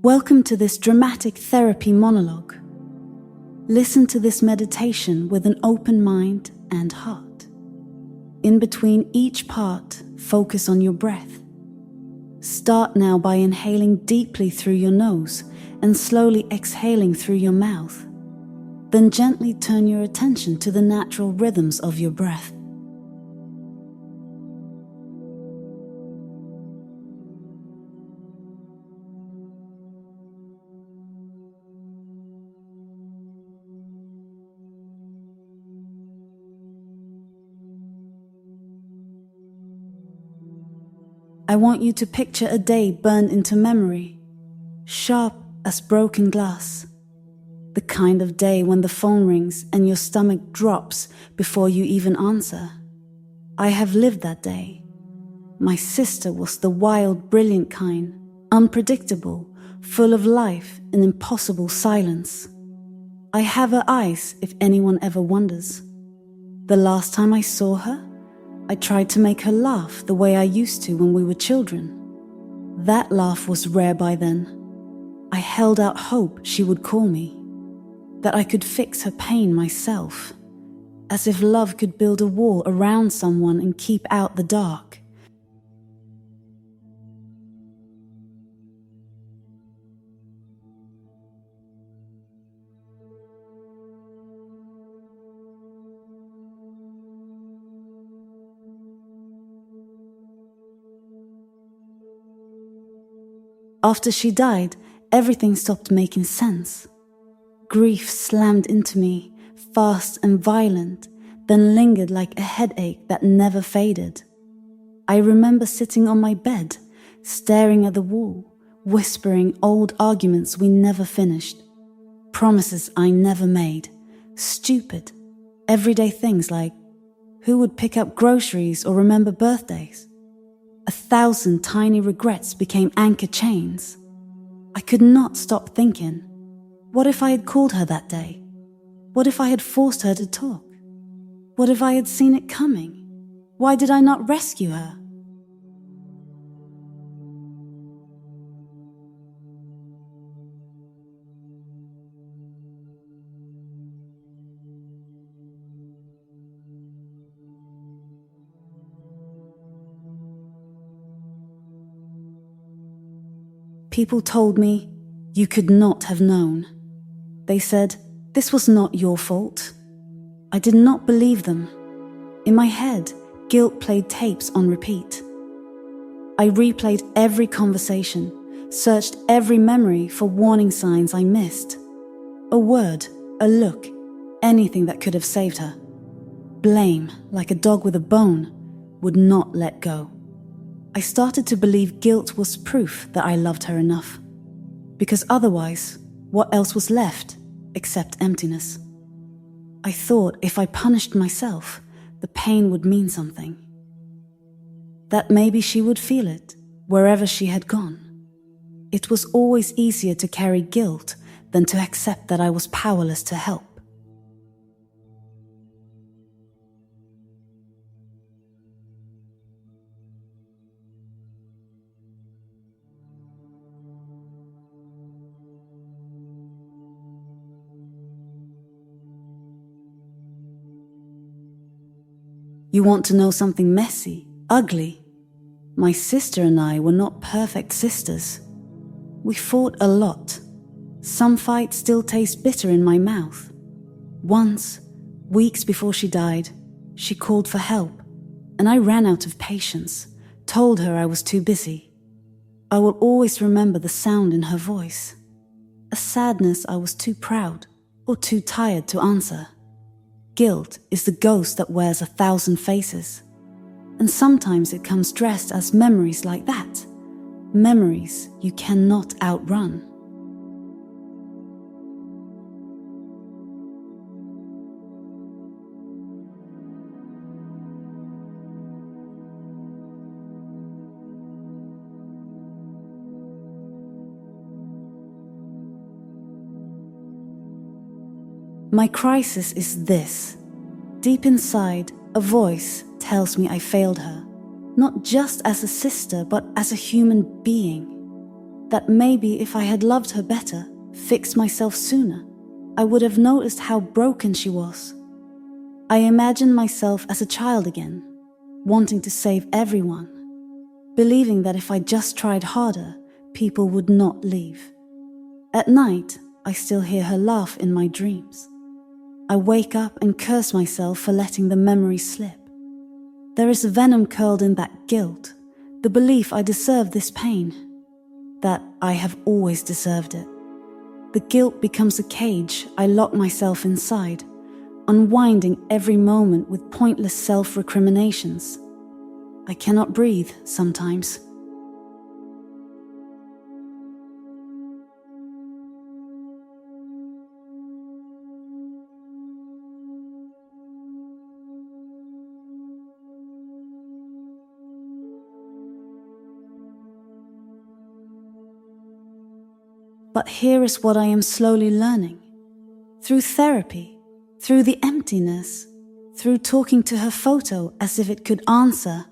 Welcome to this dramatic therapy monologue. Listen to this meditation with an open mind and heart. In between each part, focus on your breath. Start now by inhaling deeply through your nose and slowly exhaling through your mouth. Then gently turn your attention to the natural rhythms of your breath. I want you to picture a day burned into memory, sharp as broken glass. The kind of day when the phone rings and your stomach drops before you even answer. I have lived that day. My sister was the wild, brilliant kind, unpredictable, full of life and impossible silence. I have her eyes, if anyone ever wonders. The last time I saw her, I tried to make her laugh the way I used to when we were children. That laugh was rare by then. I held out hope she would call me, that I could fix her pain myself, as if love could build a wall around someone and keep out the dark. After she died, everything stopped making sense. Grief slammed into me, fast and violent, then lingered like a headache that never faded. I remember sitting on my bed, staring at the wall, whispering old arguments we never finished, promises I never made, stupid, everyday things like who would pick up groceries or remember birthdays. 1,000 tiny regrets became anchor chains. I could not stop thinking, what if I had called her that day? What if I had forced her to talk? What if I had seen it coming? Why did I not rescue her? People told me, you could not have known. They said, this was not your fault. I did not believe them. In my head, guilt played tapes on repeat. I replayed every conversation, searched every memory for warning signs I missed. A word, a look, anything that could have saved her. Blame, like a dog with a bone, would not let go. I started to believe guilt was proof that I loved her enough. Because otherwise, what else was left except emptiness? I thought if I punished myself, the pain would mean something. That maybe she would feel it, wherever she had gone. It was always easier to carry guilt than to accept that I was powerless to help. You want to know something messy, ugly? My sister and I were not perfect sisters. We fought a lot. Some fights still taste bitter in my mouth. Once, weeks before she died, she called for help, and I ran out of patience, told her I was too busy. I will always remember the sound in her voice, a sadness I was too proud or too tired to answer. Guilt is the ghost that wears 1,000 faces, and sometimes it comes dressed as memories like that, memories you cannot outrun. My crisis is this. Deep inside, a voice tells me I failed her, not just as a sister, but as a human being. that maybe if I had loved her better, fixed myself sooner, I would have noticed how broken she was. I imagined myself as a child again, wanting to save everyone, believing that if I just tried harder, people would not leave. At night, I still hear her laugh in my dreams. I wake up and curse myself for letting the memory slip. There is venom curled in that guilt, the belief I deserve this pain, that I have always deserved it. The guilt becomes a cage I lock myself inside, unwinding every moment with pointless self-recriminations. I cannot breathe sometimes. But here is what I am slowly learning. Through therapy, through the emptiness, through talking to her photo as if it could answer,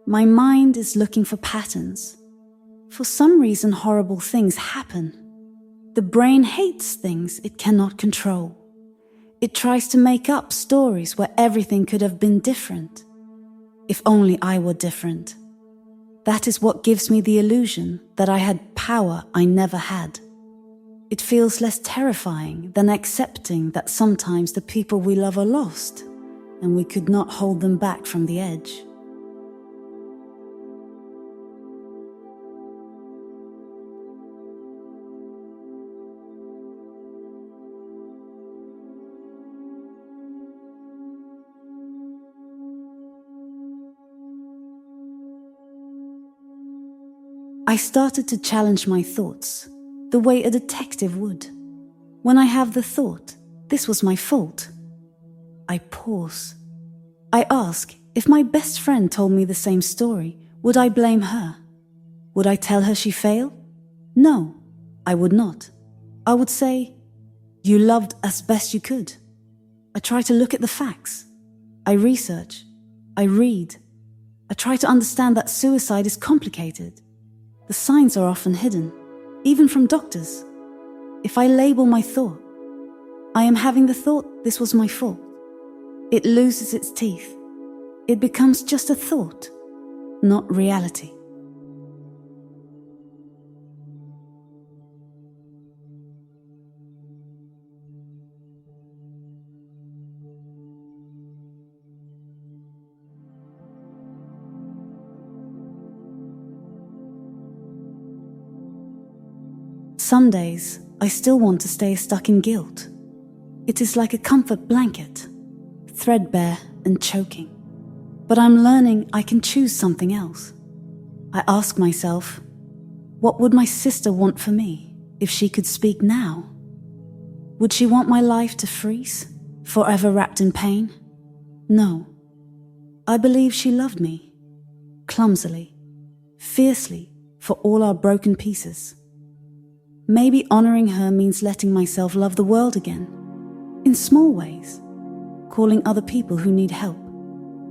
my mind is looking for patterns. For some reason, horrible things happen. The brain hates things it cannot control. It tries to make up stories where everything could have been different. If only I were different. That is what gives me the illusion that I had power I never had. It feels less terrifying than accepting that sometimes the people we love are lost, and we could not hold them back from the edge. I started to challenge my thoughts, the way a detective would. When I have the thought, this was my fault, I pause. I ask, if my best friend told me the same story, would I blame her? Would I tell her she failed? No, I would not. I would say, you loved as best you could. I try to look at the facts. I research. I read. I try to understand that suicide is complicated. The signs are often hidden, even from doctors. If I label my thought, I am having the thought this was my fault. It loses its teeth. It becomes just a thought, not reality. Some days, I still want to stay stuck in guilt. It is like a comfort blanket, threadbare and choking. But I'm learning I can choose something else. I ask myself, what would my sister want for me if she could speak now? Would she want my life to freeze, forever wrapped in pain? No. I believe she loved me, clumsily, fiercely, for all our broken pieces. Maybe honoring her means letting myself love the world again, in small ways, calling other people who need help,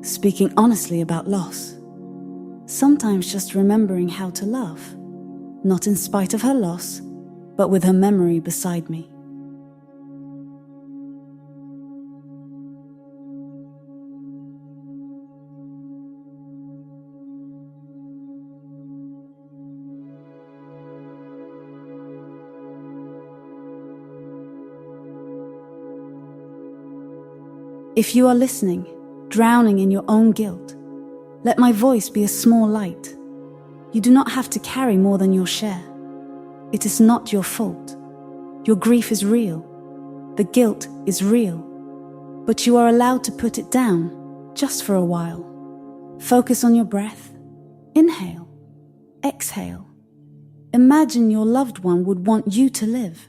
speaking honestly about loss. Sometimes just remembering how to love, not in spite of her loss, but with her memory beside me. If you are listening, drowning in your own guilt, let my voice be a small light. You do not have to carry more than your share. It is not your fault. Your grief is real. The guilt is real. But you are allowed to put it down, just for a while. Focus on your breath. Inhale. Exhale. Imagine your loved one would want you to live.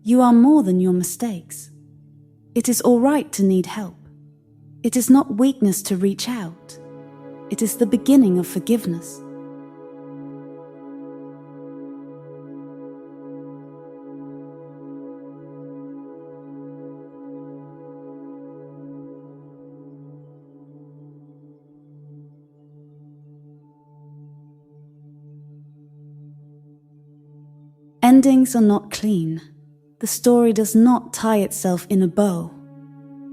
You are more than your mistakes. It is all right to need help. It is not weakness to reach out. It is the beginning of forgiveness. Endings are not clean. The story does not tie itself in a bow.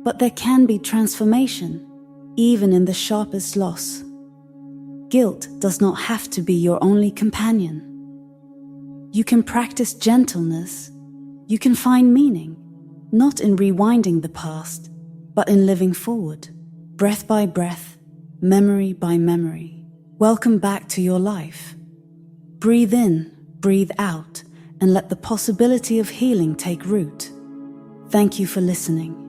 But there can be transformation, even in the sharpest loss. Guilt does not have to be your only companion. You can practice gentleness. You can find meaning, not in rewinding the past, but in living forward, breath by breath, memory by memory. Welcome back to your life. Breathe in, breathe out, and let the possibility of healing take root. Thank you for listening.